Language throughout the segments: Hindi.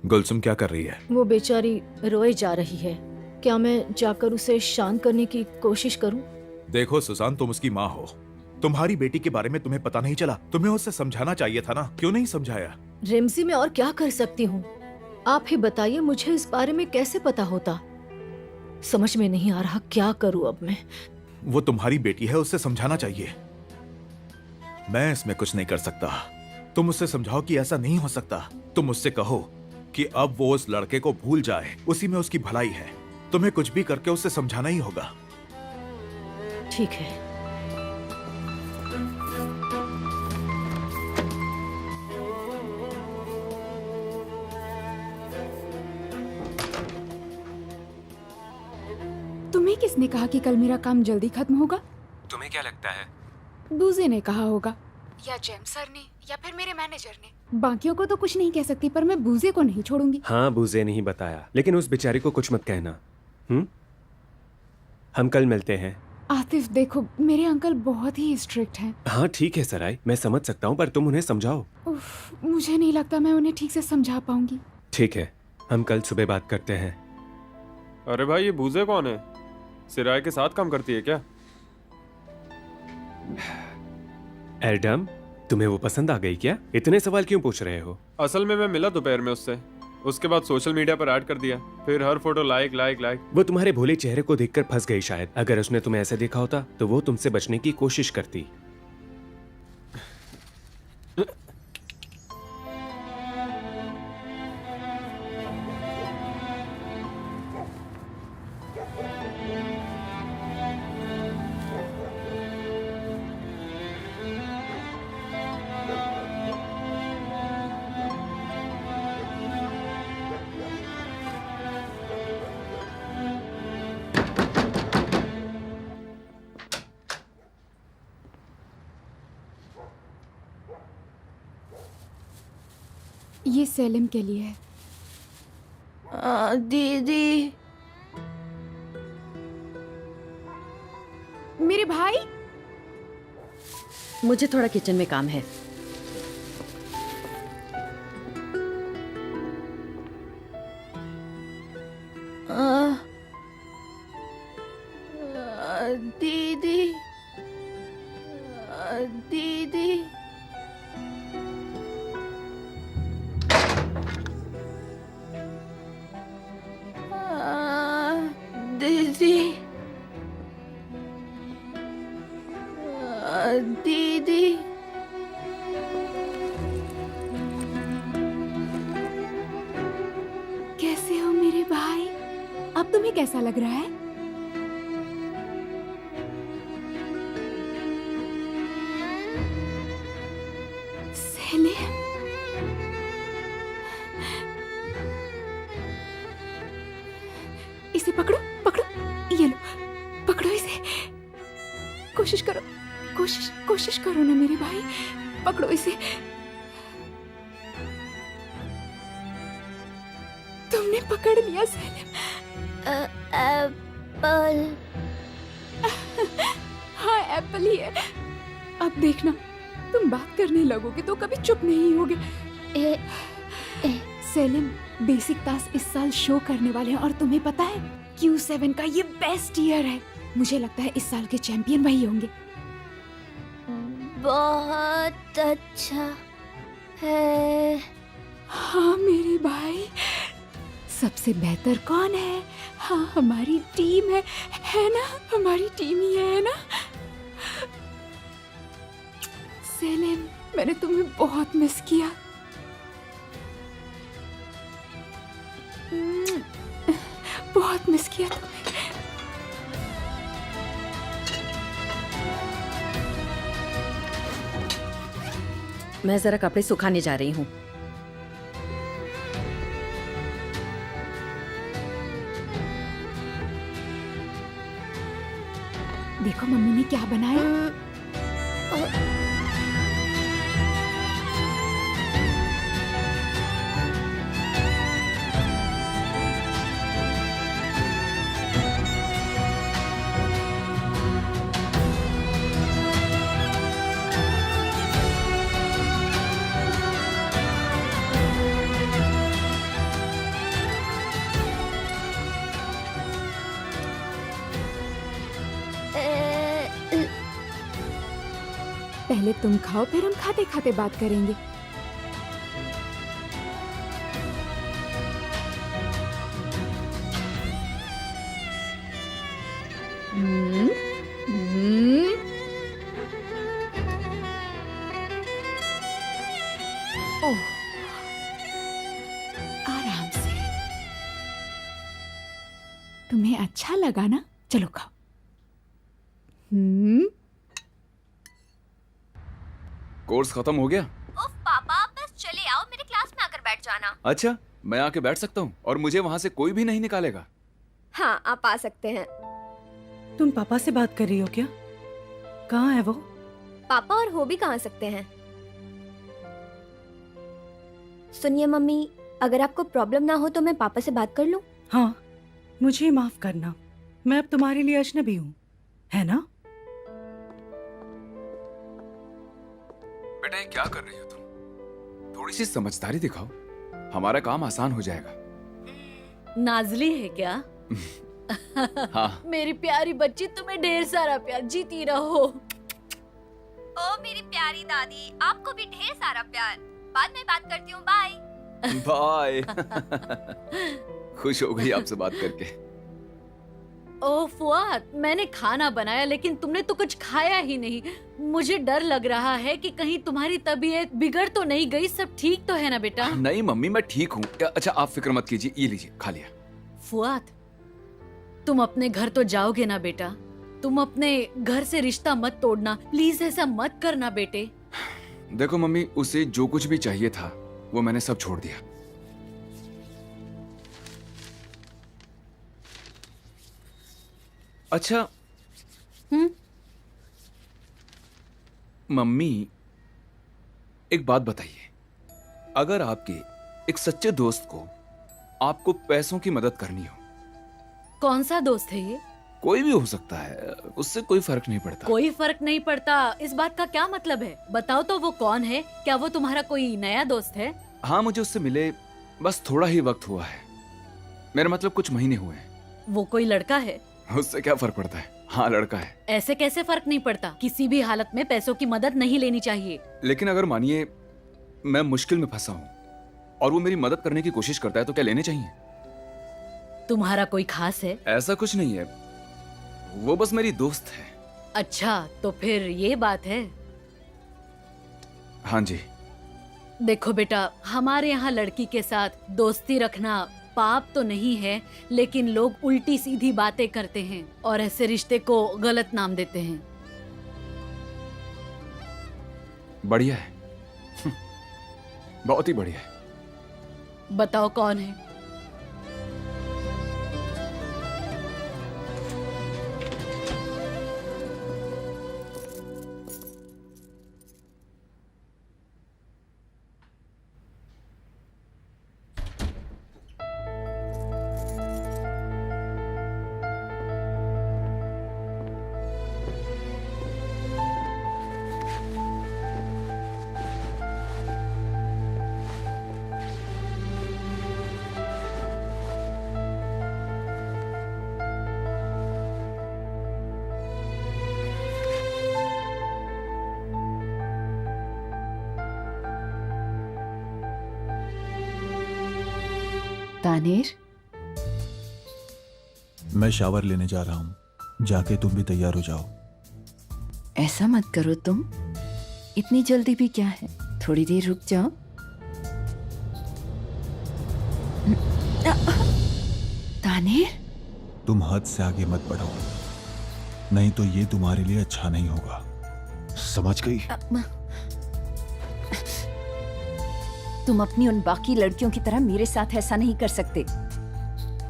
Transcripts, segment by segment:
गुलसुम क्या कर रही है? वो बेचारी रोए जा रही है। क्या मैं जाकर उसे शांत करने की कोशिश करूं? देखो सुसान, तुम उसकी माँ हो। तुम्हारी बेटी के बारे में तुम्हें पता नहीं चला? तुम्हें उससे समझाना चाहिए था ना, क्यों नहीं समझाया? रिमजी, मैं और क्या कर सकती हूँ? आप ही बताइए, मुझे इस बारे में कैसे पता होता? समझ में नहीं आ रहा क्या करूँ अब मैं। वो तुम्हारी बेटी है, उससे समझाना चाहिए। मैं इसमें कुछ नहीं कर सकता। तुम उससे समझाओ कि ऐसा नहीं हो सकता। तुम उससे कहो कि अब वो उस लड़के को भूल जाए, उसी में उसकी भलाई है। तुम्हें कुछ भी करके उससे समझाना ही होगा। ठीक है। तुम्हें किसने कहा कि कल मेरा काम जल्दी खत्म होगा? तुम्हें क्या लगता है? बूजे ने कहा होगा, या जेम्स सर ने, या फिर मेरे मैनेजर ने। बाकियों को तो कुछ नहीं कह सकती, पर मैं बूजे को नहीं छोड़ूंगी। हाँ, बूजे नहीं बताया, लेकिन उस बेचारी को कुछ मत कहना। हम कल मिलते हैं। आतिफ देखो, मेरे अंकल बहुत ही स्ट्रिक्ट हैं। हाँ ठीक है सराय, मैं समझ सकता हूँ, पर तुम उन्हें समझाओ। मुझे नहीं लगता मैं उन्हें ठीक से समझा पाऊंगी। ठीक है, हम कल सुबह बात करते हैं। अरे भाई, ये बूजे कौन है? सिराय के साथ काम करती है क्या? एडम, तुम्हें वो पसंद आ गई क्या? इतने सवाल क्यों पूछ रहे हो? असल में मैं मिला दोपहर में उससे। उसके बाद सोशल मीडिया पर ऐड कर दिया, फिर हर फोटो लाइक लाइक लाइक। वो तुम्हारे भोले चेहरे को देखकर फंस गई शायद। अगर उसने तुम्हें ऐसे देखा होता तो वो तुमसे बचने की कोशिश करती। ये सेलिम के लिए है। दीदी। मेरे भाई। मुझे थोड़ा किचन में काम है। दीदी। दीदी। दीदी। दीदी। कैसे हो मेरे भाई? अब तुम्हें कैसा लग रहा है? सेलिम, इसे पकड़ो, पकड़ो, ये लो, पकड़ो इसे। कोशिश करो, कोशिश करो ना मेरे भाई, पकड़ो इसे। तुमने पकड़ लिया सेलिम। एप्पल। हाँ, एप्पल ही है। अब देखना, तुम बात करने लगोगे तो कभी चुप नहीं होगे। सेलिम, बेसिक टास्क इस साल शो करने वाले हैं और तुम्हें पता है Q7 का ये बेस्ट ईयर है। मुझे लगता है इस साल के चैंपियन वही होंगे। बहुत अच्छा है। हाँ मेरे भाई, सबसे बेहतर कौन है? हाँ, हमारी टीम है ना? हमारी टीम ही है ना? सेलिम, मैंने तुम्हें बहुत मिस किया। बहुत मिस किया तुम्हें। मैं जरा कपड़े सुखाने जा रही हूँ। देखो मम्मी ने क्या बनाया। पहले तुम खाओ, फिर हम खाते खाते बात करेंगे। हम्म, हम्म। ओह, आराम से। तुम्हें अच्छा लगा ना? चलो खाओ। कोर्स खत्म हो गया? उफ पापा, बस चले आओ, मेरे क्लास में आकर बैठ जाना। अच्छा, मैं आके बैठ सकता हूँ और मुझे वहाँ से कोई भी नहीं निकालेगा? हाँ, आप आ सकते हैं। तुम पापा से बात कर रही हो क्या? कहाँ है वो? पापा और हो भी कहाँ सकते हैं। सुनिए मम्मी, अगर आपको प्रॉब्लम ना हो तो मैं पापा से बात कर लूं? हाँ, मुझे माफ करना, मैं अब तुम्हारे लिए अजनबी हूँ, है ना? बेटा, ये क्या कर रही हो तुम? थोड़ी सी समझदारी दिखाओ, हमारा काम आसान हो जाएगा। नाजली है क्या? हाँ। मेरी प्यारी बच्ची, तुम्हें ढेर सारा प्यार, जीती रहो। ओ मेरी प्यारी दादी, आपको भी ढेर सारा प्यार। बाद में बात करती हूँ, बाय। बाय। खुश हो गई आपसे बात करके। ओह फुआद, मैंने खाना बनाया लेकिन तुमने तो कुछ खाया ही नहीं। मुझे डर लग रहा है कि कहीं तुम्हारी तबीयत बिगड़ तो नहीं गई। सब ठीक तो है ना बेटा? नहीं मम्मी, मैं ठीक हूँ। अच्छा, आप फिक्र मत कीजिए, ये लीजिए, खा लिया। फुआद, तुम अपने घर तो जाओगे ना बेटा? तुम अपने घर से रिश्ता मत तोड़ना, प्लीज ऐसा मत करना बेटे। देखो मम्मी, उसे जो कुछ भी चाहिए था वो मैंने सब छोड़ दिया। अच्छा मम्मी, एक बात बताइए, अगर आपके एक सच्चे दोस्त को आपको पैसों की मदद करनी हो, कौन सा दोस्त है ये? कोई भी हो सकता है, उससे कोई फर्क नहीं पड़ता। कोई फर्क नहीं पड़ता, इस बात का क्या मतलब है? बताओ तो वो कौन है? क्या वो तुम्हारा कोई नया दोस्त है? हाँ, मुझे उससे मिले बस थोड़ा ही वक्त हुआ है, मेरा मतलब कुछ महीने हुए हैं। वो कोई लड़का है? उससे क्या फर्क पड़ता है? हाँ, लड़का है। ऐसे कैसे फर्क नहीं पड़ता? किसी भी हालत में पैसों की मदद नहीं लेनी चाहिए। लेकिन अगर मानिए मैं मुश्किल में फंसा हूँ और वो मेरी मदद करने की कोशिश करता है तो क्या लेने चाहिए? तुम्हारा कोई खास है? ऐसा कुछ नहीं है, वो बस मेरी दोस्त है। अच्छा, तो फिर ये बात है। हाँ जी। देखो बेटा, हमारे यहाँ लड़की के साथ दोस्ती रखना पाप तो नहीं है, लेकिन लोग उल्टी सीधी बातें करते हैं और ऐसे रिश्ते को गलत नाम देते हैं। बढ़िया है। बहुत ही बढ़िया है। बताओ कौन है? तानेर, मैं शावर लेने जा रहा हूँ, जाके तुम भी तैयार हो जाओ। ऐसा मत करो तुम, इतनी जल्दी भी क्या है, थोड़ी देर रुक जाओ। तानेर, तुम हद से आगे मत बढ़ो, नहीं तो ये तुम्हारे लिए अच्छा नहीं होगा, समझ गई? तुम अपनी उन बाकी लड़कियों की तरह मेरे साथ ऐसा नहीं कर सकते।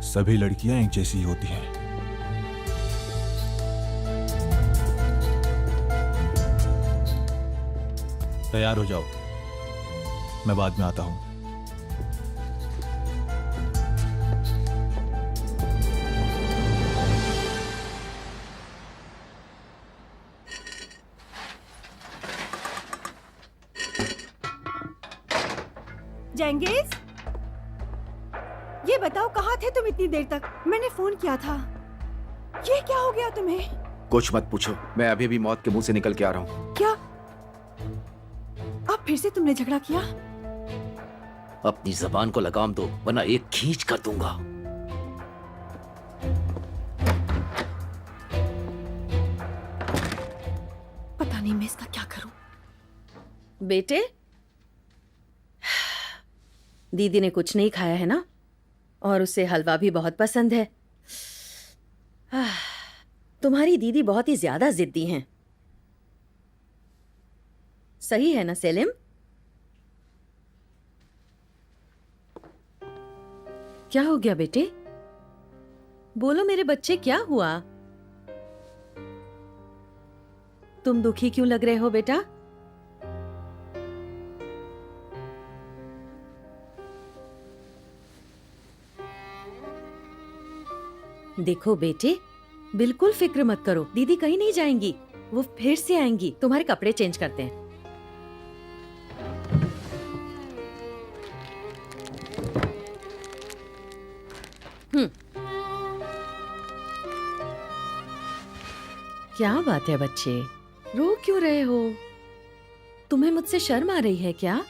सभी लड़कियां एक जैसी होती हैं। तैयार हो जाओ, मैं बाद में आता हूं। जेंगिस, ये बताओ कहाँ थे तुम इतनी देर तक? मैंने फोन किया था। ये क्या हो गया तुम्हें? कुछ मत पूछो, मैं अभी भी मौत के मुंह से निकल के आ रहा हूँ। क्या फिर से तुमने झगड़ा किया? अपनी जबान को लगाम दो वरना एक खींच कर दूंगा। पता नहीं मैं इसका क्या करूं। बेटे, दीदी ने कुछ नहीं खाया है ना, और उसे हलवा भी बहुत पसंद है। तुम्हारी दीदी बहुत ही ज्यादा जिद्दी हैं। सही है ना सेलिम? क्या हो गया बेटे? बोलो मेरे बच्चे, क्या हुआ? तुम दुखी क्यों लग रहे हो बेटा? देखो बेटे, बिल्कुल फिक्र मत करो, दीदी कहीं नहीं जाएंगी, वो फिर से आएंगी। तुम्हारे कपड़े चेंज करते हैं। क्या बात है बच्चे, रो क्यों रहे हो? तुम्हें मुझसे शर्म आ रही है क्या?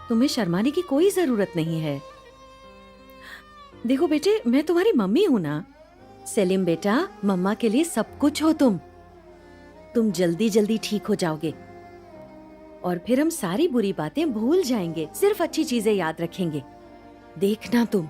तुम्हें शर्माने की कोई जरूरत नहीं है। देखो बेटे, मैं तुम्हारी मम्मी हूं ना। सेलिम बेटा, मम्मा के लिए सब कुछ हो तुम जल्दी जल्दी ठीक हो जाओगे और फिर हम सारी बुरी बातें भूल जाएंगे, सिर्फ अच्छी चीजें याद रखेंगे। देखना तुम।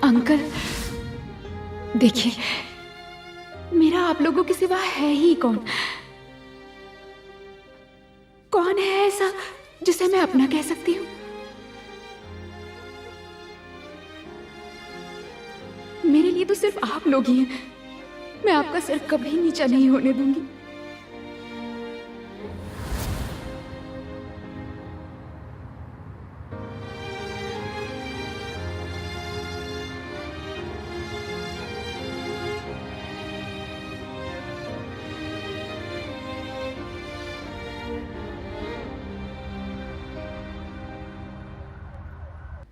अंकल देखिए, मेरा आप लोगों के सिवा है ही कौन? कौन है ऐसा जिसे मैं अपना कह सकती हूँ? मेरे लिए तो सिर्फ आप लोग ही हैं। मैं आपका सिर कभी नीचा नहीं होने दूंगी।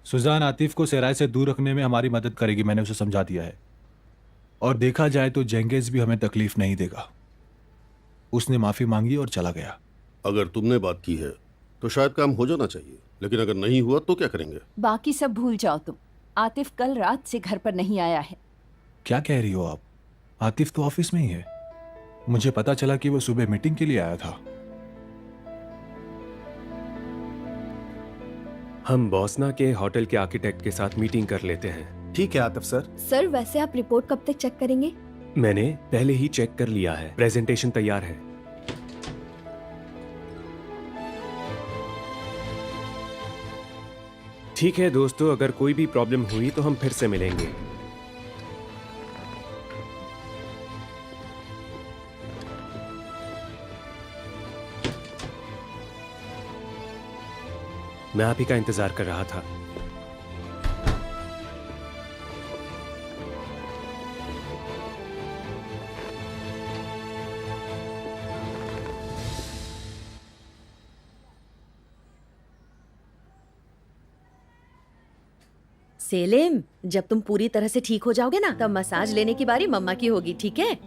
सुजान आतिफ को सराय से दूर रखने में हमारी मदद करेगी, मैंने उसे समझा दिया है। और देखा जाए तो जेंगिस भी हमें तकलीफ नहीं देगा। उसने माफी मांगी और चला गया। अगर तुमने बात की है तो शायद काम हो जाना चाहिए, लेकिन अगर नहीं हुआ तो क्या करेंगे? बाकी सब भूल जाओ तुम। आतिफ कल रात से घर पर नहीं आया है। क्या कह रही हो आप? आतिफ तो ऑफिस में ही है। मुझे पता चला कि वो सुबह मीटिंग के लिए आया था। हम बॉसना के होटल के आर्किटेक्ट के साथ मीटिंग कर लेते हैं। ठीक है आतिफ सर। सर वैसे आप रिपोर्ट कब तक चेक करेंगे? मैंने पहले ही चेक कर लिया है, प्रेजेंटेशन तैयार है। ठीक है दोस्तों, अगर कोई भी प्रॉब्लम हुई तो हम फिर से मिलेंगे। मैं आप ही का इंतजार कर रहा था। सेलिम, जब तुम पूरी तरह से ठीक हो जाओगे ना, तब मसाज लेने की बारी मम्मा की होगी, ठीक है?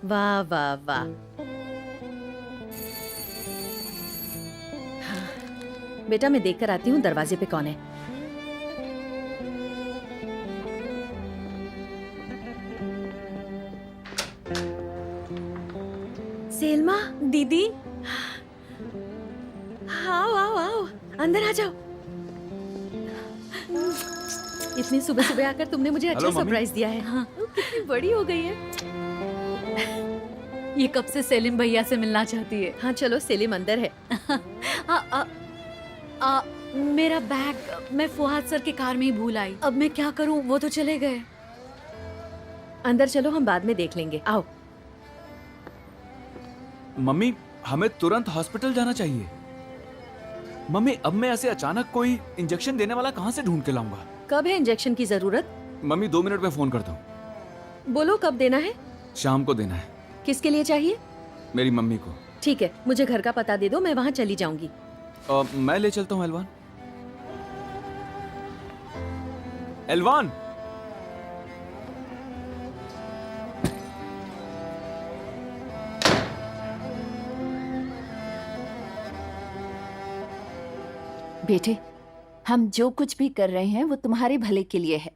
वाह वाह वाह। हाँ। बेटा मैं देख कर आती हूँ दरवाजे पे कौन है। सेल्मा दीदी, आओ आओ आओ, अंदर आ जाओ। इतनी सुबह सुबह आकर तुमने मुझे अच्छा सरप्राइज दिया है। हाँ, कितनी बड़ी हो गई है। ये कब से सेलिम भैया से मिलना चाहती है। हाँ चलो, सेलिम अंदर है। मेरा बैग मैं फुहाद सर के कार में ही भूल आई। अब मैं क्या करूं, वो तो चले गए। अंदर चलो, हम बाद में देख लेंगे। आओ। मम्मी, हमें तुरंत हॉस्पिटल जाना चाहिए। मम्मी, अब मैं ऐसे अचानक कोई इंजेक्शन देने वाला कहाँ से ढूंढ के लाऊंगा? कब है इंजेक्शन की जरूरत? मम्मी 2 मिनट में फोन करता हूँ। बोलो कब देना है? शाम को देना है। किसके लिए चाहिए? मेरी मम्मी को। ठीक है, मुझे घर का पता दे दो, मैं वहाँ चली जाऊंगी। मैं ले चलता हूँ एलवान। एलवान, बेटे, हम जो कुछ भी कर रहे हैं वो तुम्हारे भले के लिए है।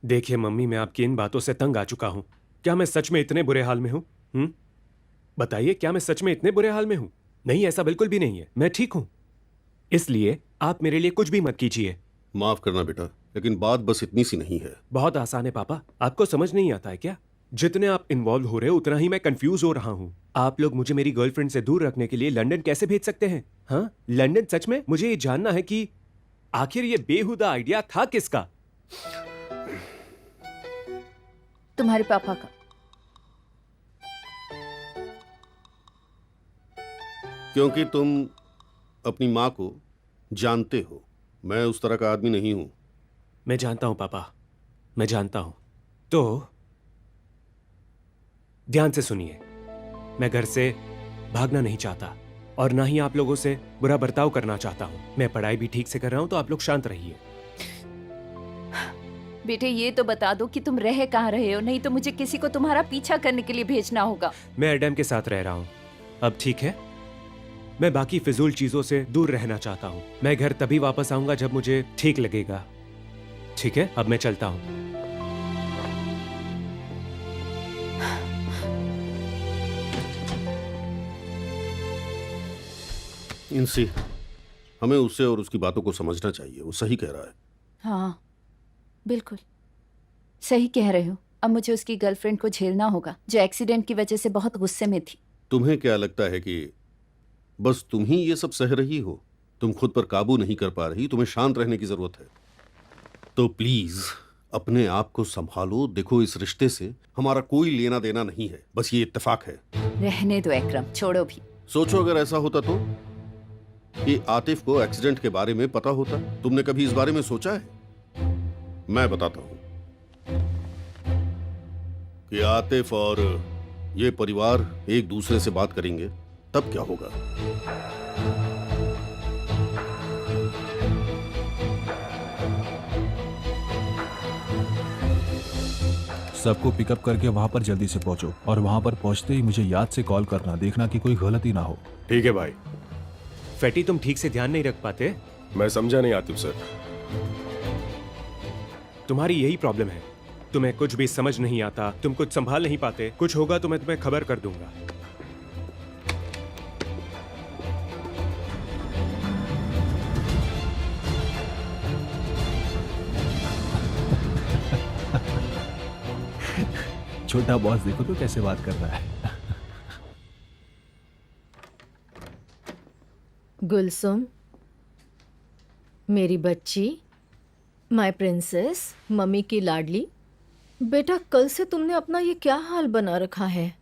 देखिए मम्मी, मैं आपकी इन बातों से तंग आ चुका हूँ। क्या मैं सच में इतने बुरे हाल में हूँ? बताइए, क्या मैं सच में इतने बुरे हाल में हूँ? नहीं, ऐसा बिल्कुल भी नहीं है, मैं ठीक हूँ। इसलिए आप मेरे लिए कुछ भी मत कीजिए। माफ करना बेटा, लेकिन बात बस इतनी सी नहीं है। बहुत आसान है पापा, आपको समझ नहीं आता है क्या? जितने आप इन्वॉल्व हो रहे हो उतना ही मैं कंफ्यूज हो रहा हूँ। आप लोग मुझे मेरी गर्लफ्रेंड से दूर रखने के लिए लंदन कैसे भेज सकते हैं? हाँ, लंदन? सच में मुझे ये जानना है कि आखिर ये बेहुदा आइडिया था किसका? तुम्हारे पापा का। क्योंकि तुम अपनी माँ को जानते हो। मैं उस तरह का आदमी नहीं हूं। मैं जानता हूं पापा, मैं जानता हूं। तो ध्यान से सुनिए, मैं घर से भागना नहीं चाहता और ना ही आप लोगों से बुरा बर्ताव करना चाहता हूं। मैं पढ़ाई भी ठीक से कर रहा हूं, तो आप लोग शांत रहिए। बेटे, ये तो बता दो कि तुम रह कहाँ रहे हो, नहीं तो मुझे किसी को तुम्हारा पीछा करने के लिए भेजना होगा। मैं एडम के साथ रह रहा हूं। अब ठीक है? मैं बाकी फिजूल चीजों से दूर रहना चाहता हूं। मैं घर तभी वापस आऊंगा जब मुझे ठीक लगेगा। ठीक है, अब मैं चलता हूं। इनसे हमें उससे और उसकी बातों को समझना चाहिए। वो सही कह रहा है। हाँ, बिल्कुल सही कह रहे हो। अब मुझे उसकी गर्लफ्रेंड को झेलना होगा, जो एक्सीडेंट की वजह से बहुत गुस्से में थी। तुम्हें क्या लगता है कि बस तुम ही ये सब सह रही हो? तुम खुद पर काबू नहीं कर पा रही, तुम्हें शांत रहने की जरूरत है। तो प्लीज अपने आप को संभालो। देखो, इस रिश्ते से हमारा कोई लेना देना नहीं है, बस ये इत्तेफाक है। रहने दो एकरम, छोड़ो भी। सोचो, अगर ऐसा होता तो कि आतिफ को एक्सीडेंट के बारे में पता होता। तुमने कभी इस बारे में सोचा है? मैं बताता हूं कि आतिफ और ये परिवार एक दूसरे से बात करेंगे, तब क्या होगा? सबको पिकअप करके वहां पर जल्दी से पहुंचो और वहां पर पहुंचते ही मुझे याद से कॉल करना, देखना कि कोई गलती ना हो। ठीक है भाई। फैटी, तुम ठीक से ध्यान नहीं रख पाते? मैं समझा नहीं आतिफ सर। तुम्हारी यही प्रॉब्लम है, तुम्हें कुछ भी समझ नहीं आता, तुम कुछ संभाल नहीं पाते। कुछ होगा तो मैं तुम्हें खबर कर दूंगा। छोटा बॉस देखो तो कैसे बात कर रहा है। गुलसुम, मेरी बच्ची, माय प्रिंसेस, मम्मी की लाडली। बेटा, कल से तुमने अपना ये क्या हाल बना रखा है,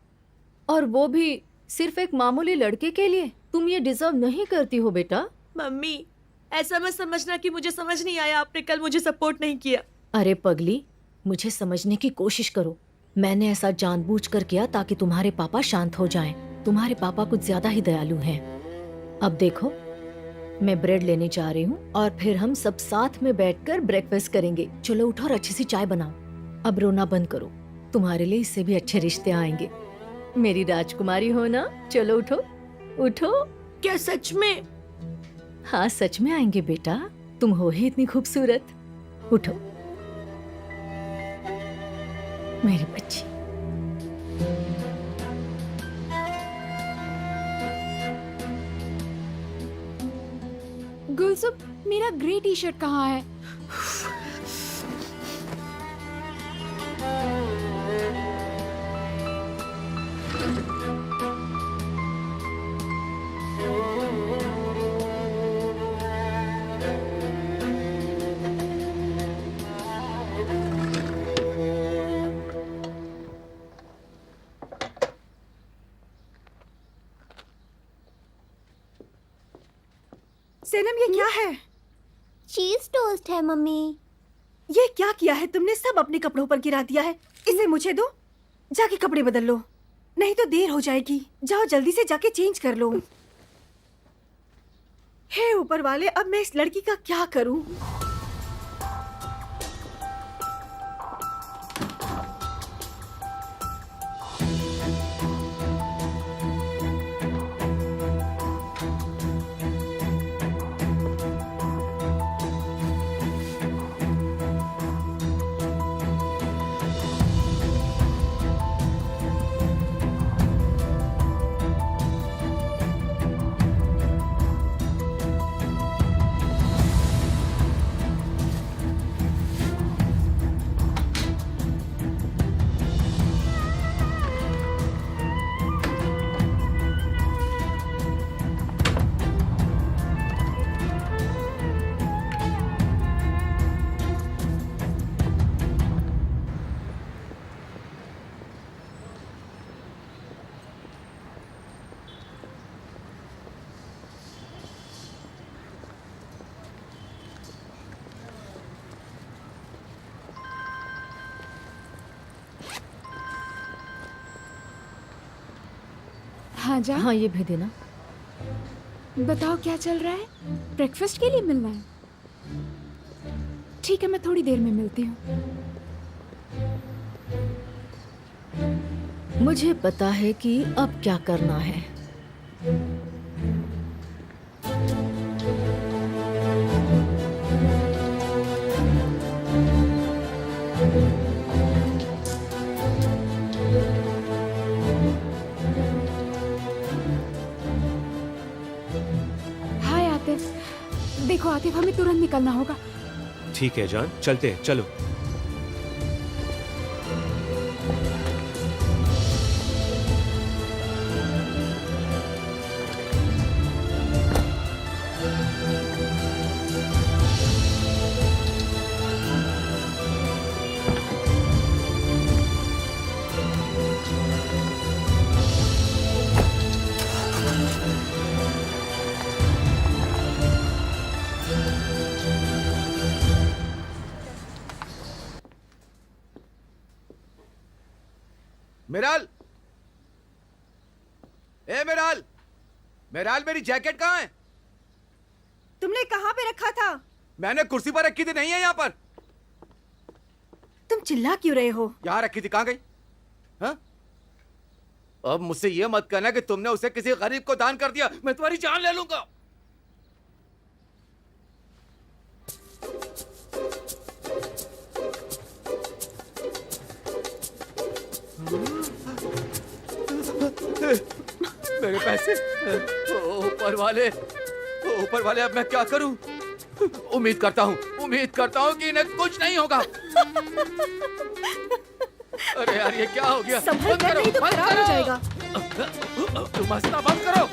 और वो भी सिर्फ एक मामूली लड़के के लिए। तुम ये डिजर्व नहीं करती हो बेटा। मम्मी, ऐसा मत समझना कि मुझे समझ नहीं आया, आपने कल मुझे सपोर्ट नहीं किया। अरे पगली, मुझे समझने की कोशिश करो। मैंने ऐसा जानबूझकर किया ताकि तुम्हारे पापा शांत हो जाएं। तुम्हारे पापा कुछ ज्यादा ही दयालु हैं। अब देखो, मैं ब्रेड लेने जा रही हूँ और फिर हम सब साथ में बैठकर ब्रेकफास्ट करेंगे। चलो उठो और अच्छी सी चाय बनाओ। अब रोना बंद करो, तुम्हारे लिए इससे भी अच्छे रिश्ते आएंगे। मेरी राजकुमारी हो ना। चलो उठो उठो। क्या सच में? हाँ, सच में आएंगे बेटा, तुम हो ही इतनी खूबसूरत। उठो मेरी बच्ची। गुलसुम, मेरा ग्रे टी शर्ट कहाँ है? सेनम ये क्या है? चीज टोस्ट है मम्मी। ये क्या किया है तुमने? सब अपने कपड़ों पर गिरा दिया है। इसे मुझे दो, जाके कपड़े बदल लो, नहीं तो देर हो जाएगी। जाओ जल्दी से जाके चेंज कर लो। हे ऊपर वाले, अब मैं इस लड़की का क्या करूं? हाँ जा। हाँ, ये भी देना। बताओ क्या चल रहा है? ब्रेकफास्ट के लिए मिलना है? ठीक है, मैं थोड़ी देर में मिलती हूँ। मुझे पता है कि अब क्या करना है। हाय आतिफ। देखो आतिफ, हमें तुरंत निकलना होगा। ठीक है जान, चलते हैं, चलो। मिराल, ए मिराल, मिराल मेरी जैकेट कहाँ है? तुमने कहाँ पे रखा था? मैंने कुर्सी पर रखी थी, नहीं है यहाँ पर। तुम चिल्ला क्यों रहे हो? यहाँ रखी थी, कहाँ गई? हाँ? अब मुझसे ये मत कहना कि तुमने उसे किसी गरीब को दान कर दिया, मैं तुम्हारी जान ले लूंगा। मेरे पैसे, ऊपर वाले अब मैं क्या करूं? उम्मीद करता हूं कि इन्हें कुछ नहीं होगा। अरे यार, ये क्या हो गया? संभल कर नहीं तो खराब हो जाएगा। तुम हंसना बंद करो।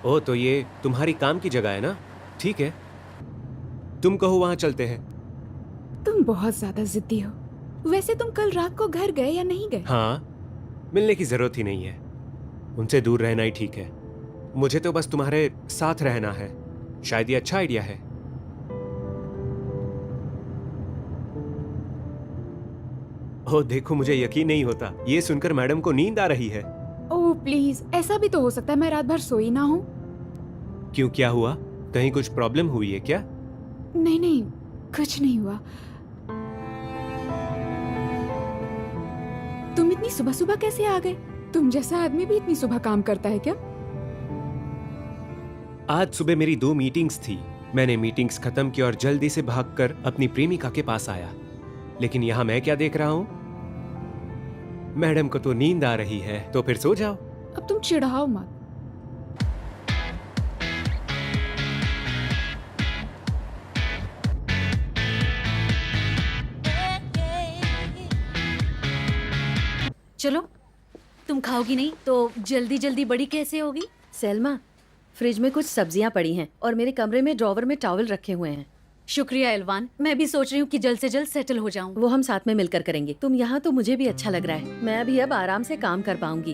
ओ, तो ये तुम्हारी काम की जगह है ना? ठीक है, तुम कहो वहां चलते हैं। तुम बहुत ज्यादा जिद्दी हो। वैसे तुम कल रात को घर गए या नहीं गए? हाँ, मिलने की जरूरत ही नहीं है। उनसे दूर रहना ही ठीक है। मुझे तो बस तुम्हारे साथ रहना है। शायद ये अच्छा आइडिया है। ओह देखो, मुझे यकीन नहीं होता। ये सुनकर मैडम को नींद आ रही है। ओह प्लीज, ऐसा भी तो हो सकता है मैं रात भर सोई ना हूँ। क्यों, क्या हुआ? कहीं कुछ प्रॉब्लम हुई है क्या? नहीं नहीं, कुछ नहीं हुआ। तुम इतनी सुबह सुबह कैसे आ गए? तुम जैसा आदमी भी इतनी सुबह काम करता है क्या? आज सुबह मेरी 2 मीटिंग्स थी। मैंने मीटिंग्स खत्म की और जल्दी से भागकर अपनी प्रेमिका के पास आया। लेकिन यहाँ मैं क्या देख रहा हूँ? मैडम को तो नींद आ रही है, तो फिर सो जाओ। अब तुम चिढ़ाओ मत। चलो, तुम खाओगी नहीं तो जल्दी जल्दी बड़ी कैसे होगी? सैल्मा, फ्रिज में कुछ सब्जियां पड़ी हैं और मेरे कमरे में ड्रॉवर में टॉवल रखे हुए हैं। शुक्रिया इलवान, मैं भी सोच रही हूँ कि जल्द से जल्द सेटल हो जाऊँ। वो हम साथ में मिलकर करेंगे। तुम यहाँ तो मुझे भी अच्छा लग रहा है। मैं अभी अब आराम से काम कर पाऊंगी।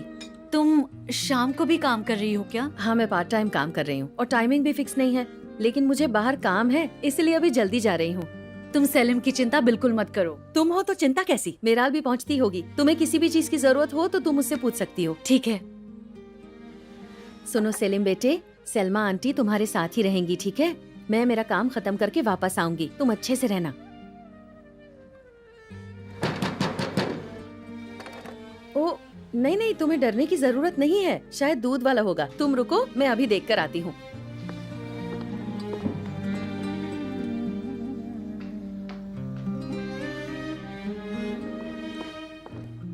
तुम शाम को भी काम कर रही हो क्या? हाँ, मैं पार्ट टाइम काम कर रही हूँ और टाइमिंग भी फिक्स नहीं है, लेकिन मुझे बाहर काम है इसलिए अभी जल्दी जा रही हूँ। तुम सेलिम की चिंता बिल्कुल मत करो। तुम हो तो चिंता कैसी, मेराल भी पहुँचती होगी। तुम्हें किसी भी चीज की जरूरत हो तो तुम मुझसे पूछ सकती हो। ठीक है। सुनो सेलिम बेटे, सलमा आंटी तुम्हारे साथ ही रहेंगी, ठीक है? मैं मेरा काम खत्म करके वापस आऊंगी, तुम अच्छे से रहना। ओ नहीं नहीं, तुम्हें डरने की जरूरत नहीं है, शायद दूध वाला होगा। तुम रुको, मैं अभी देख कर आती हूँ।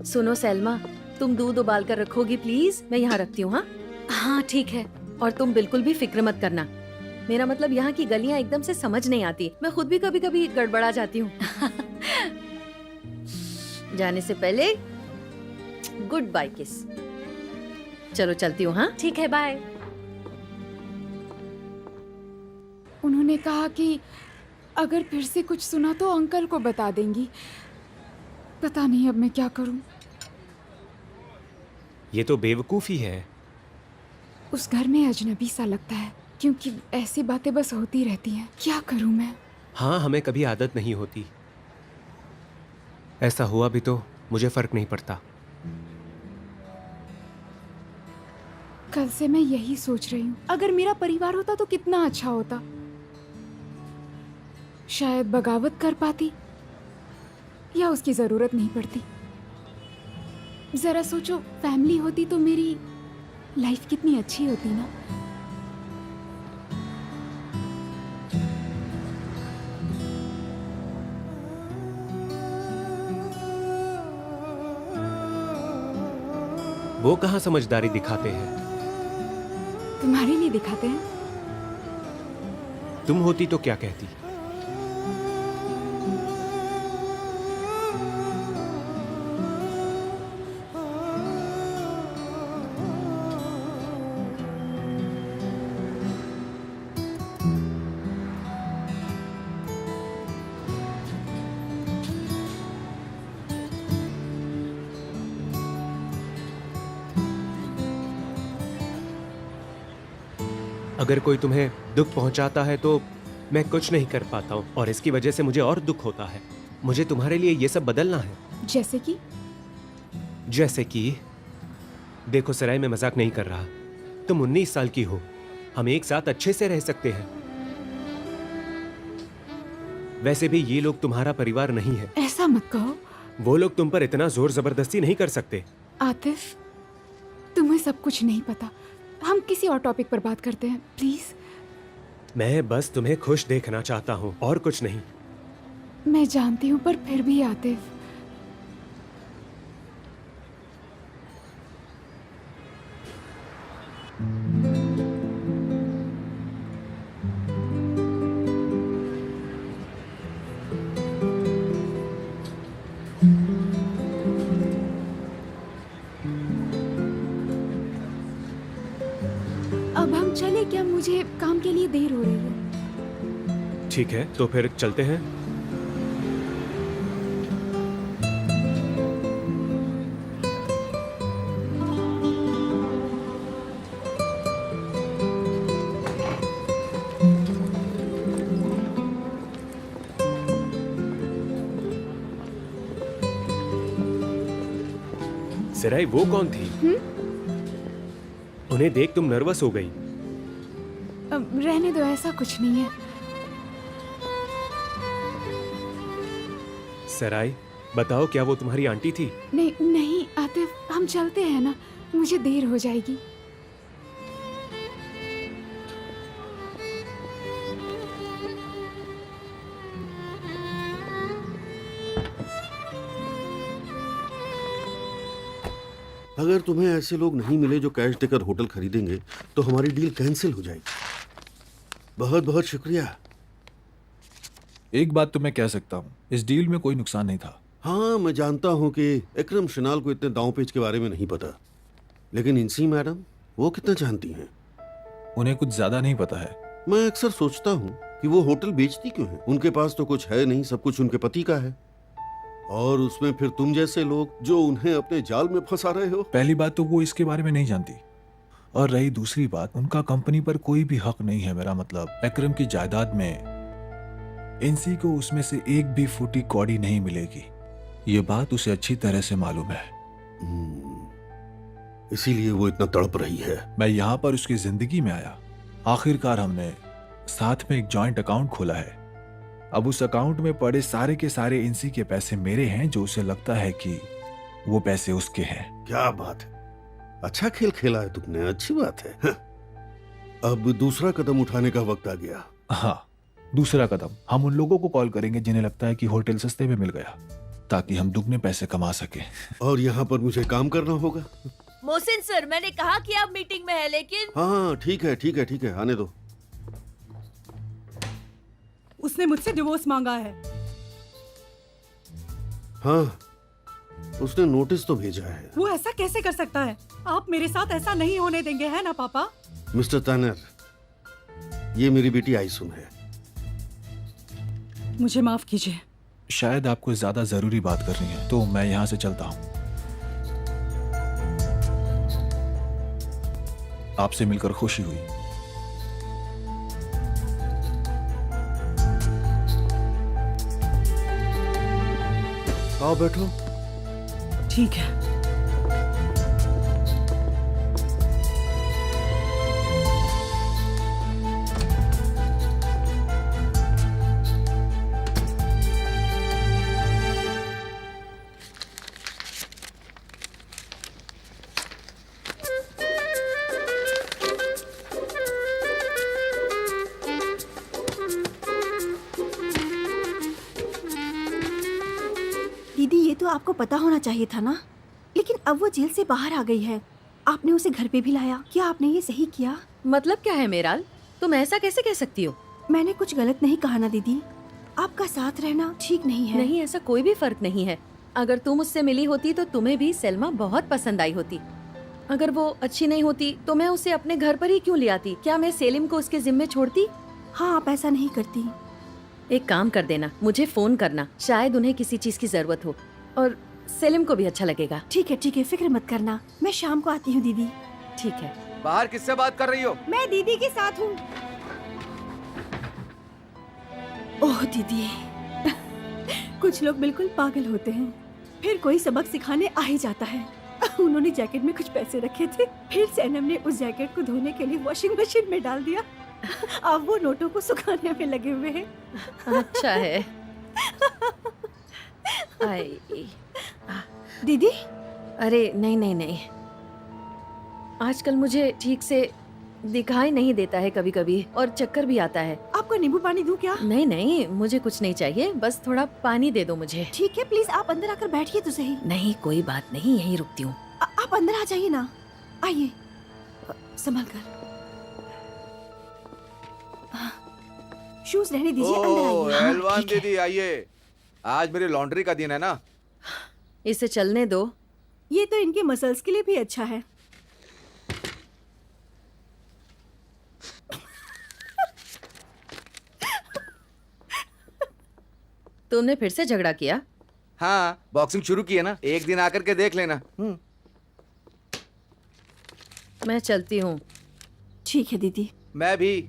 सुनो सलमा, तुम दूध उबाल कर रखोगी प्लीज? मैं यहाँ रखती हूँ। हाँ हाँ ठीक है। और तुम बिल्कुल भी फिक्र मत करना। मेरा मतलब यहाँ की गलियाँ एकदम से समझ नहीं आती, मैं खुद भी कभी कभी गड़बड़ा जाती हूँ। जाने से पहले गुड बाय किस। चलो चलती हूँ। हाँ ठीक है, बाय। उन्होंने कहा कि अगर फिर से कुछ सुना तो अंकल को बता देंगी। पता नहीं अब मैं क्या करूं। ये तो बेवकूफी है। उस घर में अजनबी सा लगता है, क्योंकि ऐसी बातें बस होती रहती हैं। क्या करूं मैं? हाँ, हमें कभी आदत नहीं होती। ऐसा हुआ भी तो मुझे फर्क नहीं पड़ता। कल से मैं यही सोच रही हूँ, अगर मेरा परिवार होता तो कितना अच्छा होता। शायद बगावत कर पाती या उसकी जरूरत नहीं पड़ती। जरा सोचो, फैमिली होती तो मेरी लाइफ कितनी अच्छी होती ना। वो कहाँ समझदारी दिखाते हैं। तुम्हारे लिए दिखाते हैं। तुम होती तो क्या कहती? अगर कोई तुम्हें दुख पहुंचाता है तो मैं कुछ नहीं कर पाता हूँ और इसकी वजह से मुझे और दुख होता है। मुझे तुम्हारे लिए ये सब बदलना है। जैसे कि देखो सराय, में मजाक नहीं कर रहा। तुम 19 साल की हो, हम एक साथ अच्छे से रह सकते हैं। वैसे भी ये लोग तुम्हारा परिवार नहीं है। ऐसा मत कहो। वो लोग तुम पर इतना जोर जबरदस्ती नहीं कर सकते। आतिफ, तुम्हें सब कुछ नहीं पता। हम किसी और टॉपिक पर बात करते हैं प्लीज। मैं बस तुम्हें खुश देखना चाहता हूँ और कुछ नहीं। मैं जानती हूँ, पर फिर भी आतिफ। अब हम चले क्या? मुझे काम के लिए देर हो रही है। ठीक है, तो फिर चलते हैं। सराय, वो कौन थी? उन्हें देख तुम नर्वस हो गई। अब रहने दो, ऐसा कुछ नहीं है। सराय, बताओ, क्या वो तुम्हारी आंटी थी? नहीं नहीं आतिफ, हम चलते हैं ना, मुझे देर हो जाएगी। अगर तुम्हें ऐसे लोग नहीं मिले जो कैश देकर होटल खरीदेंगे तो हमारी डील कैंसिल हो जाएगी। बहुत बहुत शुक्रिया। एक बात तो मैं कह सकता हूँ, इस डील में कोई नुकसान नहीं था। हाँ, मैं जानता हूँ कि इकरम शनाल को इतने दांव पेच के बारे में नहीं पता, लेकिन इंसी मैडम वो कितना जानती हैं? उन्हें कुछ ज्यादा नहीं पता है। मैं अक्सर सोचता हूँ कि वो होटल बेचती क्यों है? उनके पास तो कुछ है नहीं, सब कुछ उनके पति का है। और उसमें फिर तुम जैसे लोग जो उन्हें अपने जाल में फंसा रहे हो। पहली बात तो वो इसके बारे में नहीं जानती, और रही दूसरी बात, उनका कंपनी पर कोई भी हक नहीं है। मेरा मतलब अकरम की जायदाद में इंसी को उसमें से एक भी फूटी कौड़ी नहीं मिलेगी। ये बात उसे अच्छी तरह से मालूम है। इसीलिए वो इतना तड़प रही है। मैं यहाँ पर उसकी जिंदगी में आया। आखिरकार हमने साथ में एक जॉइंट अकाउंट खोला है। अब उस अकाउंट में पड़े सारे के सारे इंसी के पैसे मेरे हैं, जो उसे लगता है कि वो पैसे उसके हैं। क्या बात है, अच्छा खेल खेला है तुमने, अच्छी बात है। अब दूसरा कदम उठाने का वक्त आ गया। हाँ, दूसरा कदम हम उन लोगों को कॉल करेंगे जिन्हें लगता है कि होटल सस्ते में मिल गया, ताकि हम दुगने पैसे कमा सके। और यहाँ पर मुझे काम करना होगा। मोहसिन सर, मैंने कहा कि आप मीटिंग में है, लेकिन हाँ ठीक है ठीक है ठीक है, आने दो। उसने मुझसे डिवोर्स मांगा है। हाँ, उसने नोटिस तो भेजा है। वो ऐसा कैसे कर सकता है? आप मेरे साथ ऐसा नहीं होने देंगे, है ना पापा? मिस्टर तानर, ये मेरी बेटी आइसुन है। मुझे माफ कीजिए। शायद आपको ज्यादा जरूरी बात करनी है, तो मैं यहाँ से चलता हूँ। आपसे मिलकर खुशी हुई। आओ बैठो। ठीक है। दीदी, ये तो आपको पता होना चाहिए था ना, लेकिन अब वो जेल से बाहर आ गई है। आपने उसे घर पे भी लाया। क्या आपने ये सही किया? मतलब क्या है मेराल, तुम ऐसा कैसे कह सकती हो? मैंने कुछ गलत नहीं कहा ना दीदी। आपका साथ रहना ठीक नहीं है। नहीं, ऐसा कोई भी फर्क नहीं है। अगर तुम उससे मिली होती तो तुम्हें भी सलमा बहुत पसंद आई होती। अगर वो अच्छी नहीं होती तो मैं उसे अपने घर पर ही क्यों ले आती? क्या मैं सेलिम को उसके जिम्मे छोड़ती? हाँ, आप ऐसा नहीं करती। एक काम कर देना, मुझे फोन करना, शायद उन्हें किसी चीज की जरूरत हो, और सेलिम को भी अच्छा लगेगा। ठीक है, फिक्र मत करना। मैं शाम को आती हूँ दीदी। ठीक है। बाहर किससे बात कर रही हो? मैं दीदी के साथ हूँ। ओह दीदी, कुछ लोग बिल्कुल पागल होते हैं। फिर कोई सबक सिखाने आ ही जाता है। उन्होंने जैकेट में कुछ पैसे रखे थे, फिर सैनम ने उस जैकेट को धोने के लिए वॉशिंग मशीन में डाल दिया। अब वो नोटों को सुखाने में लगे हुए हैं। अच्छा है। आई दीदी, अरे नहीं नहीं नहीं, आजकल मुझे ठीक से दिखाई नहीं देता है कभी कभी, और चक्कर भी आता है। आपको नींबू पानी दूं क्या? नहीं नहीं, मुझे कुछ नहीं चाहिए, बस थोड़ा पानी दे दो मुझे। ठीक है, प्लीज आप अंदर आकर बैठिए तो सही। नहीं कोई बात नहीं, यहीं रुकती हूँ। आप अंदर आ जाइए ना। आइए, संभल कर। शूज रहने दीजिए, अंदर आइए। एलवान दीदी आइए, आज मेरी लॉन्ड्री का दिन है ना। इसे चलने दो। ये तो इनके मसल्स के लिए भी अच्छा है। तुमने फिर से झगड़ा किया? हाँ, बॉक्सिंग शुरू की है ना, एक दिन आकर के देख लेना। मैं चलती हूँ। ठीक है दीदी। मैं भी।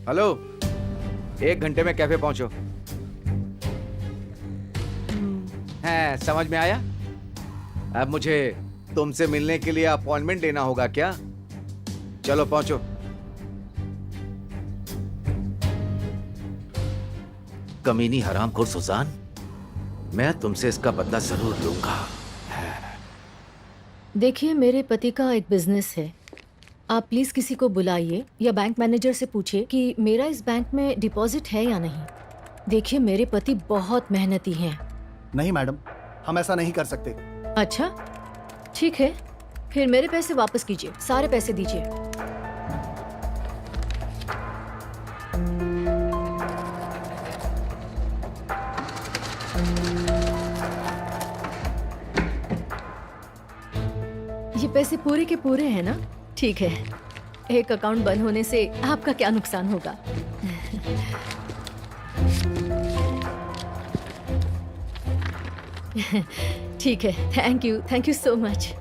हेलो, 1 घंटे में कैफे पहुंचो। है, समझ में आया? अब मुझे तुमसे मिलने के लिए अपॉइंटमेंट लेना होगा क्या? चलो पहुंचो। कमीनी हरामखोर सुजान, मैं तुमसे इसका बदला जरूर लूंगा। देखिए, मेरे पति का एक बिजनेस है। आप प्लीज किसी को बुलाइए या बैंक मैनेजर से पूछिए कि मेरा इस बैंक में डिपॉजिट है या नहीं। देखिए, मेरे पति बहुत मेहनती हैं। नहीं मैडम, हम ऐसा नहीं कर सकते। अच्छा, ठीक है, फिर मेरे पैसे वापस कीजिए, सारे पैसे दीजिए। आपके पैसे पूरे के पूरे हैं ना? ठीक है, एक अकाउंट बंद होने से आपका क्या नुकसान होगा? ठीक है, थैंक यू सो मच।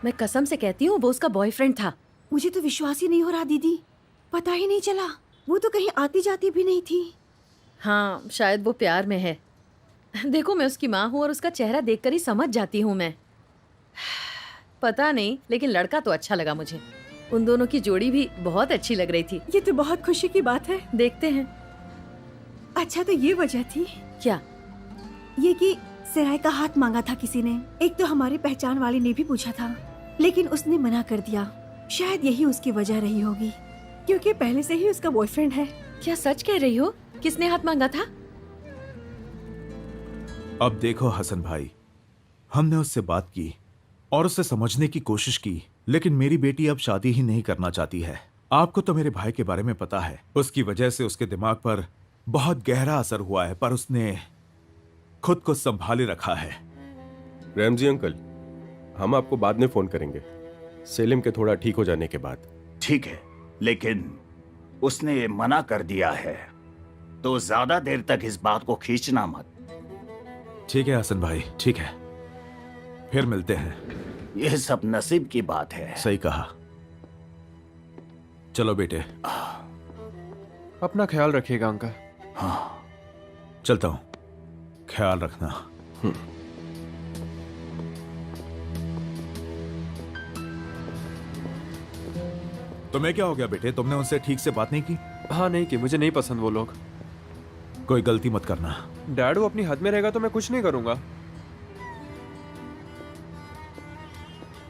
मैं कसम से कहती हूँ वो उसका बॉयफ्रेंड था। मुझे तो विश्वास ही नहीं हो रहा दीदी, पता ही नहीं चला। वो तो कहीं आती जाती भी नहीं थी। हाँ, शायद वो प्यार में है। देखो, मैं उसकी माँ हूँ और उसका चेहरा देखकर ही समझ जाती हूँ मैं। पता नहीं, लेकिन लड़का तो अच्छा लगा मुझे। उन दोनों की जोड़ी भी बहुत अच्छी लग रही थी। ये तो बहुत खुशी की बात है। देखते हैं। अच्छा, तो ये वजह थी क्या? ये कि सिराय का हाथ मांगा था किसी ने। एक तो हमारी पहचान वाले ने भी पूछा था, लेकिन उसने मना कर दिया। शायद यही उसकी वजह रही होगी, क्योंकि पहले से ही उसका बॉयफ्रेंड है। क्या सच कह रही हो? किसने हाथ मांगा था? अब देखो हसन भाई, हमने उससे बात की और उससे समझने की कोशिश की, लेकिन मेरी बेटी अब शादी ही नहीं करना चाहती है। आपको तो मेरे भाई के बारे में पता है, उसकी वजह से उसके दिमाग पर बहुत गहरा असर हुआ है, पर उसने खुद को संभाले रखा है। रैमजी अंकल, हम आपको बाद में फोन करेंगे, सेलिम के थोड़ा ठीक हो जाने के बाद। ठीक है, लेकिन उसने मना कर दिया है, तो ज्यादा देर तक इस बात को खींचना मत। ठीक है हसन भाई, ठीक है, फिर मिलते हैं। यह सब नसीब की बात है। सही कहा। चलो बेटे। अपना ख्याल रखिएगा अंकल। हाँ, चलता हूं, ख्याल रखना। तुम्हें क्या हो गया बेटे? तुमने उनसे ठीक से बात नहीं की? हाँ, नहीं की। मुझे नहीं पसंद वो लोग। कोई गलती मत करना। डैड वो अपनी हद में रहेगा तो मैं कुछ नहीं करूंगा।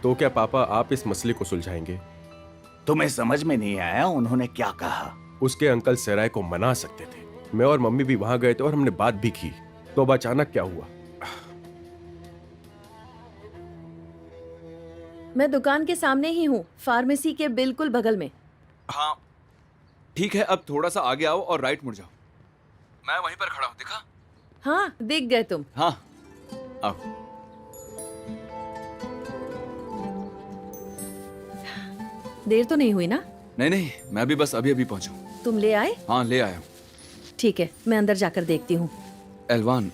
तो क्या पापा आप इस मसले को सुलझाएंगे? तुम्हें समझ में नहीं आया उन्होंने क्या कहा? उसके अंकल सराय को मना सकते थे। मैं और मम्मी भी वहां गए थे और हमने बात भी की। तो अब अचानक क्या हुआ? मैं दुकान के सामने ही हूँ, फार्मेसी के बिल्कुल बगल में। हाँ ठीक है, अब थोड़ा सा आगे आओ और राइट मुड़ जाओ। मैं वहीं पर खड़ा हूँ, दिखा? हाँ, दिख गए तुम। हाँ, आओ। देर तो नहीं हुई ना? नहीं नहीं, मैं भी बस अभी अभी पहुंचा। तुम ले आए? हाँ, ले आया हूँ। ठीक है, मैं अंदर जाकर देखती हूँ। एलवान,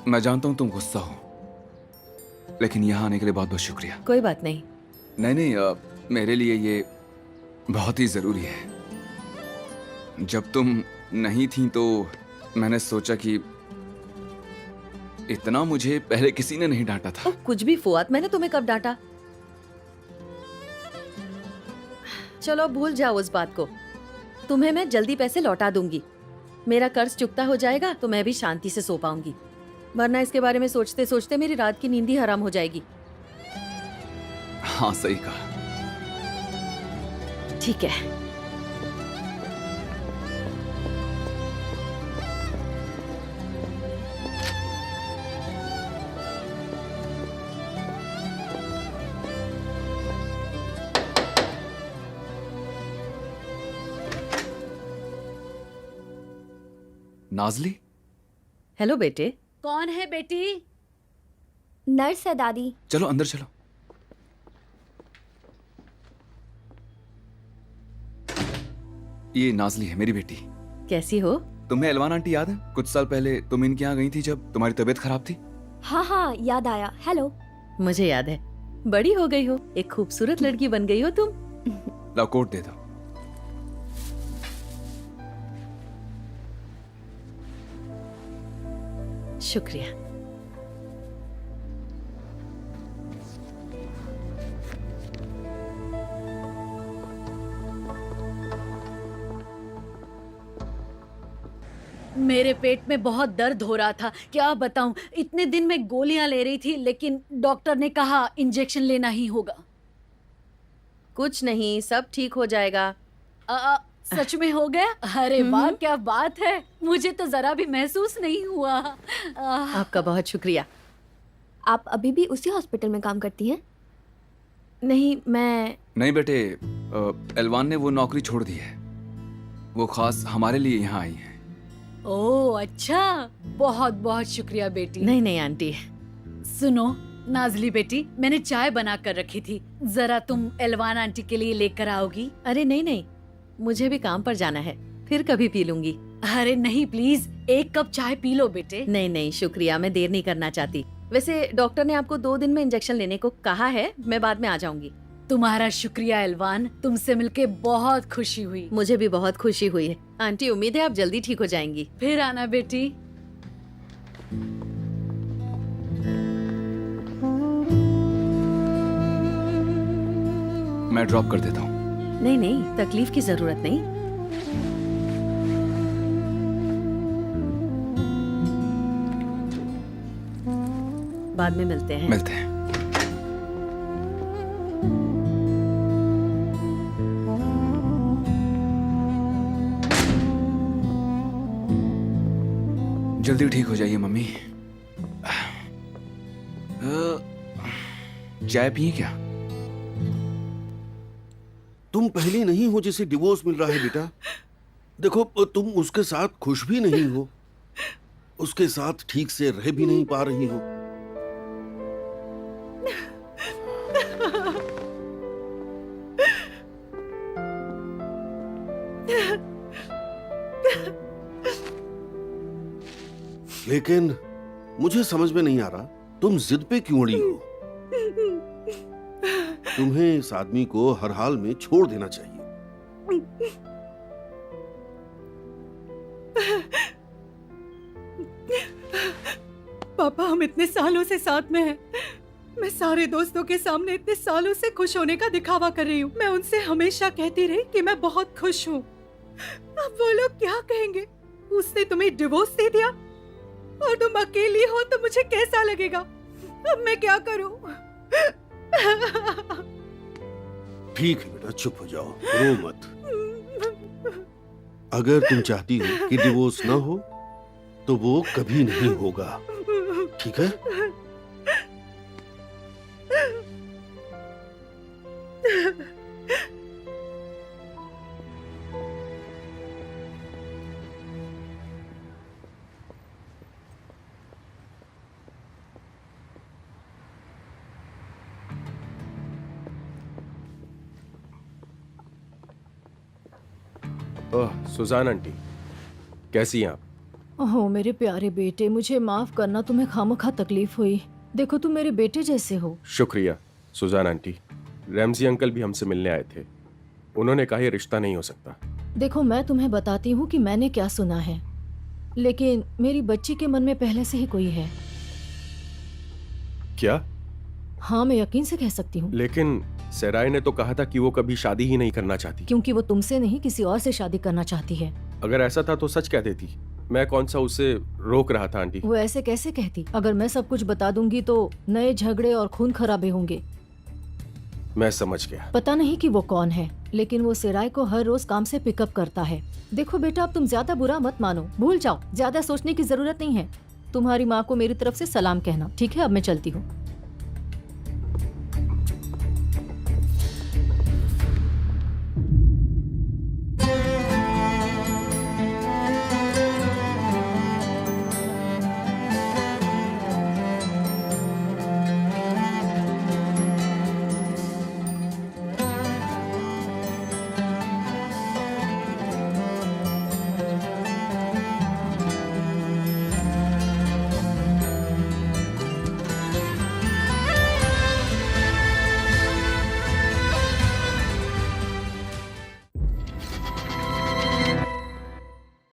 मैं जानता हूँ तुम गुस्सा हो, लेकिन यहाँ आने के लिए बहुत बहुत शुक्रिया। कोई बात नहीं। नहीं नहीं, मेरे लिए ये बहुत ही जरूरी है। जब तुम नहीं थी तो मैंने सोचा कि इतना मुझे पहले किसी ने नहीं डांटा था। कुछ भी फुआद, मैंने तुम्हें कब डांटा? चलो भूल जाओ उस बात को। तुम्हें मैं जल्दी पैसे लौटा दूंगी। मेरा कर्ज चुकता हो जाएगा तो मैं भी शांति से सो पाऊंगी, वरना इसके बारे में सोचते सोचते मेरी रात की नींद ही हराम हो जाएगी। हाँ, सही कहा। ठीक है। नाजली। हेलो बेटे। कौन है बेटी? नर्स है दादी। चलो अंदर चलो। ये नाजली है, मेरी बेटी। कैसी हो? तुम्हें एलवान आंटी याद है? कुछ साल पहले तुम इनके यहाँ गई थी जब तुम्हारी तबीयत खराब थी। हाँ हाँ, याद आया। हेलो। मुझे याद है। बड़ी हो गई हो, एक खूबसूरत लड़की बन गई हो तुम। लाओ कोट दे दो। शुक्रिया। मेरे पेट में बहुत दर्द हो रहा था, क्या बताऊं। इतने दिन में गोलियां ले रही थी, लेकिन डॉक्टर ने कहा इंजेक्शन लेना ही होगा। कुछ नहीं, सब ठीक हो जाएगा। सच में हो गया? अरे वाह, क्या बात है। मुझे तो जरा भी महसूस नहीं हुआ। आपका बहुत शुक्रिया। आप अभी भी उसी हॉस्पिटल में काम करती हैं? नहीं, मैं नहीं बेटे, एलवान ने वो नौकरी छोड़ दी है। वो खास हमारे लिए यहाँ आई है। ओह अच्छा, बहुत बहुत शुक्रिया बेटी। नहीं नहीं आंटी। सुनो, नाजली बेटी, मैंने चाय बना कर रखी थी, जरा तुम एलवान आंटी के लिए लेकर आओगी? अरे नहीं नहीं, मुझे भी काम पर जाना है, फिर कभी पी लूंगी। अरे नहीं प्लीज, एक कप चाय पी लो बेटे। नहीं नहीं शुक्रिया, मैं देर नहीं करना चाहती। वैसे डॉक्टर ने आपको 2 दिन में इंजेक्शन लेने को कहा है, मैं बाद में आ जाऊंगी। तुम्हारा शुक्रिया एलवान, तुमसे मिलके बहुत खुशी हुई। मुझे भी बहुत खुशी हुई है आंटी, उम्मीद है आप जल्दी ठीक हो जाएंगी। फिर आना बेटी। मैं ड्रॉप कर देता हूँ। नहीं नहीं, तकलीफ की जरूरत नहीं। बाद में मिलते हैं। मिलते हैं। जल्दी ठीक हो जाइए मम्मी। चाय पिए क्या? तुम पहले नहीं हो जिसे डिवोर्स मिल रहा है बेटा। देखो तुम उसके साथ खुश भी नहीं हो, उसके साथ ठीक से रह भी नहीं पा रही हो। लेकिन मुझे समझ में नहीं आ रहा तुम जिद पे क्यों अड़ी हो। तुम्हें इस आदमी को हर हाल में छोड़ देना चाहिए। पापा, हम इतने सालों से साथ में हैं। मैं सारे दोस्तों के सामने इतने सालों से खुश होने का दिखावा कर रही हूँ। मैं उनसे हमेशा कहती रही कि मैं बहुत खुश हूँ। अब वो लोग क्या कहेंगे? उसने तुम्हें डिवोर्स दे दिया और तुम अकेली हो तो मुझे कैसा लगेगा? अब मैं क्या करूं? ठीक है बेटा, चुप हो जाओ, रो मत। अगर तुम चाहती हो कि डिवोर्स ना हो तो वो कभी नहीं होगा, ठीक है? ओह सुजान आंटी, कैसी हैं आप? ओह मेरे प्यारे बेटे, मुझे माफ करना, तुम्हें खामखा तकलीफ हुई। देखो तुम मेरे बेटे जैसे हो। शुक्रिया सुजान आंटी। रैमजी अंकल भी हमसे मिलने आए थे, उन्होंने कहा ये रिश्ता नहीं हो सकता। देखो मैं तुम्हें बताती हूँ कि मैंने क्या सुना है, लेकिन मेरी बच्ची के मन में पहले से ही कोई है। क्या? हाँ मैं यकीन से कह सकती हूँ। लेकिन सराय ने तो कहा था कि वो कभी शादी ही नहीं करना चाहती। क्योंकि वो तुमसे नहीं किसी और से शादी करना चाहती है। अगर ऐसा था तो सच कह देती, मैं कौन सा उसे रोक रहा था आंटी। वो ऐसे कैसे कहती? अगर मैं सब कुछ बता दूंगी तो नए झगड़े और खून खराबे होंगे। मैं समझ गया। पता नहीं कि वो कौन है, लेकिन वो सिराय को हर रोज काम से पिकअप करता है। देखो बेटा, अब तुम ज्यादा बुरा मत मानो, भूल जाओ, ज्यादा सोचने की जरूरत नहीं है। तुम्हारी माँ को मेरी तरफ से सलाम कहना, ठीक है? अब मैं चलती हूँ।